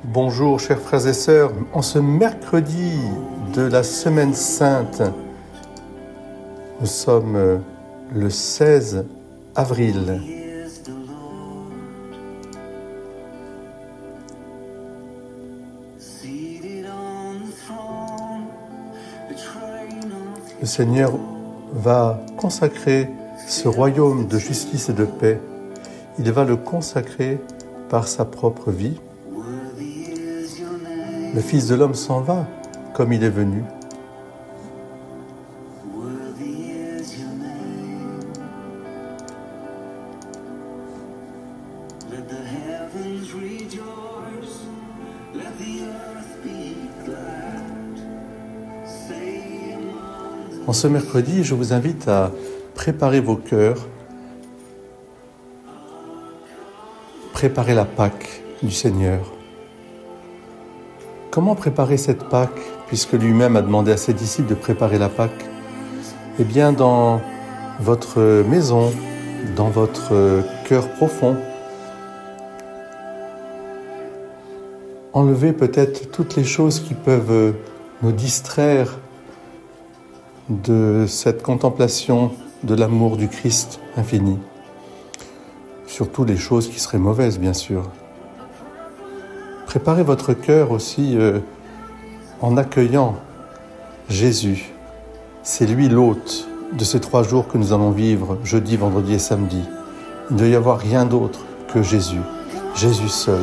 Bonjour chers frères et sœurs, en ce mercredi de la Semaine Sainte, nous sommes le 16 avril. Le Seigneur va consacrer ce royaume de justice et de paix. Il va le consacrer par sa propre vie. Le Fils de l'homme s'en va comme il est venu. En ce mercredi, je vous invite à préparer vos cœurs, préparer la Pâque du Seigneur. Comment préparer cette Pâque, puisque lui-même a demandé à ses disciples de préparer la Pâque? Eh bien, dans votre maison, dans votre cœur profond, enlevez peut-être toutes les choses qui peuvent nous distraire de cette contemplation de l'amour du Christ infini. Surtout les choses qui seraient mauvaises, bien sûr. Préparez votre cœur aussi en accueillant Jésus. C'est lui l'hôte de ces 3 jours que nous allons vivre, jeudi, vendredi et samedi. Il ne doit y avoir rien d'autre que Jésus, Jésus seul.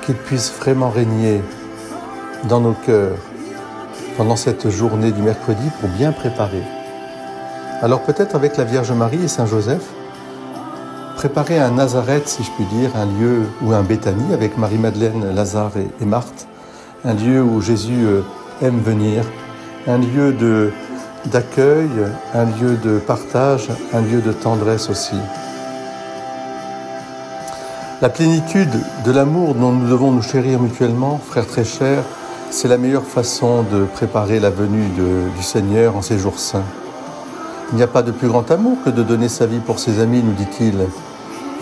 Qu'il puisse vraiment régner dans nos cœurs pendant cette journée du mercredi pour bien préparer. Alors peut-être avec la Vierge Marie et Saint Joseph, préparer un Nazareth, si je puis dire, un lieu ou un Béthanie avec Marie-Madeleine, Lazare et Marthe, un lieu où Jésus aime venir, un lieu d'accueil, un lieu de partage, un lieu de tendresse aussi. La plénitude de l'amour dont nous devons nous chérir mutuellement, frères très chers, c'est la meilleure façon de préparer la venue du Seigneur en ces jours saints. Il n'y a pas de plus grand amour que de donner sa vie pour ses amis, nous dit-il.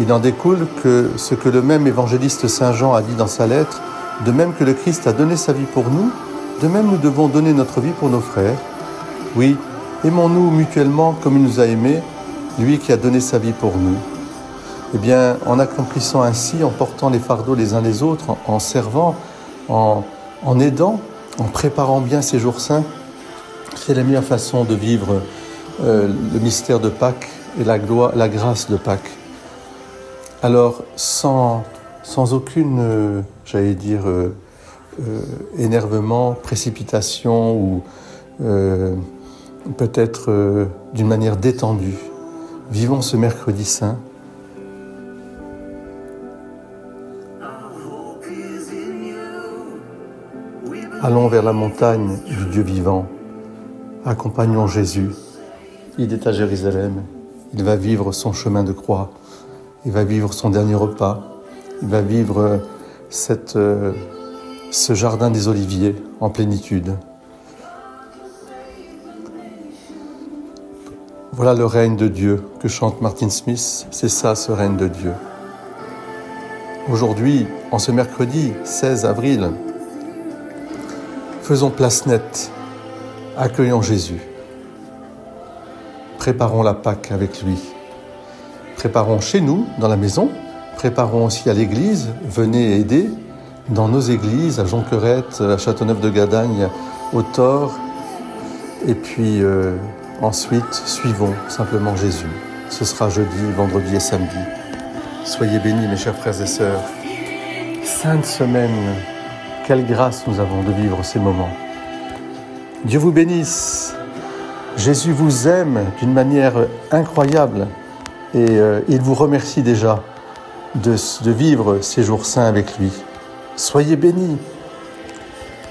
Il en découle que ce que le même évangéliste Saint Jean a dit dans sa lettre, de même que le Christ a donné sa vie pour nous, de même nous devons donner notre vie pour nos frères. Oui, aimons-nous mutuellement comme il nous a aimés, lui qui a donné sa vie pour nous. Eh bien, en accomplissant ainsi, en portant les fardeaux les uns les autres, en servant, en aidant, en préparant bien ces jours saints, c'est la meilleure façon de vivre le mystère de Pâques et la grâce de Pâques. Alors, sans aucune, énervement, précipitation ou peut-être d'une manière détendue, vivons ce mercredi saint. Allons vers la montagne du Dieu vivant. Accompagnons Jésus. Il est à Jérusalem. Il va vivre son chemin de croix. Il va vivre son dernier repas. Il va vivre ce jardin des Oliviers en plénitude. Voilà le règne de Dieu que chante Martin Smith. C'est ça, ce règne de Dieu. Aujourd'hui, en ce mercredi 16 avril, faisons place nette, accueillons Jésus. Préparons la Pâque avec lui. Préparons chez nous, dans la maison. Préparons aussi à l'église. Venez aider dans nos églises, à Jonquerette, à Châteauneuf-de-Gadagne, au Thor. Et puis ensuite, suivons simplement Jésus. Ce sera jeudi, vendredi et samedi. Soyez bénis, mes chers frères et sœurs. Sainte semaine. Quelle grâce nous avons de vivre ces moments. Dieu vous bénisse. Jésus vous aime d'une manière incroyable et il vous remercie déjà de vivre ces jours saints avec lui. Soyez bénis.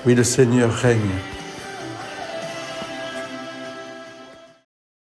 Oui, le Seigneur règne.